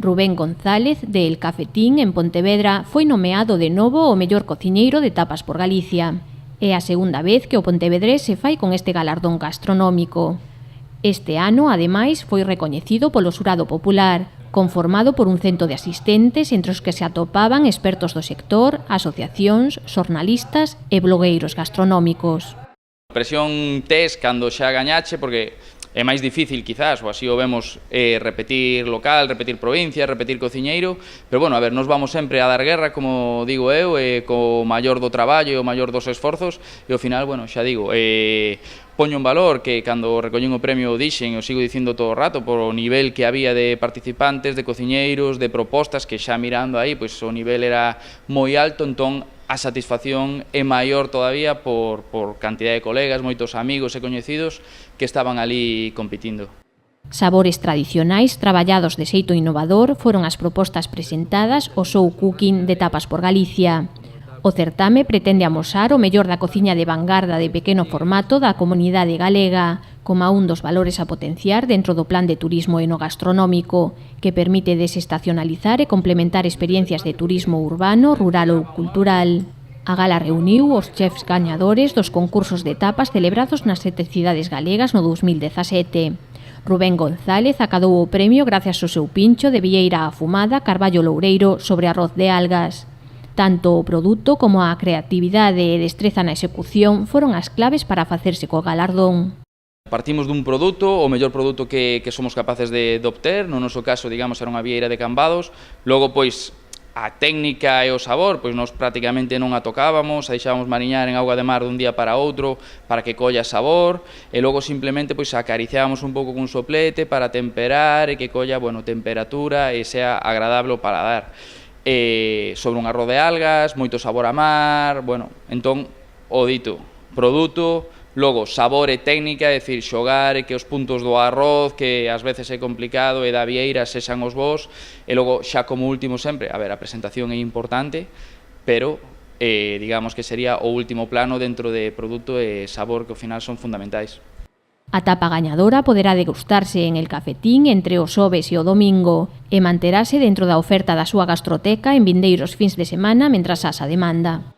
Rubén González, de El Cafetín, en Pontevedra, foi nomeado de novo o mellor cociñeiro de Tapas por Galicia. É a segunda vez que o pontevedrés se fai con este galardón gastronómico. Este ano, ademais, foi recoñecido polo xurado popular, conformado por un cento de asistentes entre os que se atopaban expertos do sector, asociacións, xornalistas e blogueiros gastronómicos. Presión tes cando xa gañache, porque é máis difícil, quizás, ou así o vemos, repetir local, repetir provincia, repetir cociñeiro, pero, bueno, a ver, nos vamos sempre a dar guerra, como digo eu, co maior do traballo e o maior dos esforzos, e ao final, bueno, xa digo, poño en valor que cando recollín o premio dixen, o sigo dicindo todo o rato, por o nivel que había de participantes, de cociñeiros, de propostas, que xa mirando aí, pois o nivel era moi alto, entón a satisfacción é maior todavía por cantidad de colegas, moitos amigos e coñecidos que estaban ali competindo. Sabores tradicionais traballados de xeito innovador foron as propostas presentadas ao Show Cooking de Tapas por Galicia. O certame pretende amosar o mellor da cociña de vanguarda de pequeno formato da comunidade galega, como un dos valores a potenciar dentro do plan de turismo enogastronómico, que permite desestacionalizar e complementar experiencias de turismo urbano, rural ou cultural. A gala reuniu os chefs gañadores dos concursos de tapas celebrados nas 7 cidades galegas no 2017. Rubén González acadou o premio gracias ao seu pincho de vieira afumada Carballo Loureiro sobre arroz de algas. Tanto o produto como a creatividade e destreza na execución foron as claves para facerse co galardón. Partimos dun produto, o mellor produto que somos capaces de obter, no noso caso, digamos, era unha vieira de Cambados, logo, pois, a técnica e o sabor, pois nós prácticamente non a tocábamos, a deixábamos mariñar en auga de mar dun día para outro para que colla sabor, e logo simplemente pois acariciábamos un pouco cun soplete para temperar e que colla, bueno, temperatura e sea agradable ao paladar. Sobre un arroz de algas, moito sabor a mar, bueno, entón, o dito, produto, logo sabor e técnica, é dicir, xogar e que os puntos do arroz, que ás veces é complicado, e da vieira sexan os bons, e logo, xa como último sempre, a ver, a presentación é importante, pero digamos que sería o último plano dentro de produto e sabor que ao final son fundamentais. A tapa gañadora poderá degustarse en El Cafetín entre o xoves e o domingo e manterase dentro da oferta da súa gastroteca en vindeiros fins de semana mentras haxa demanda.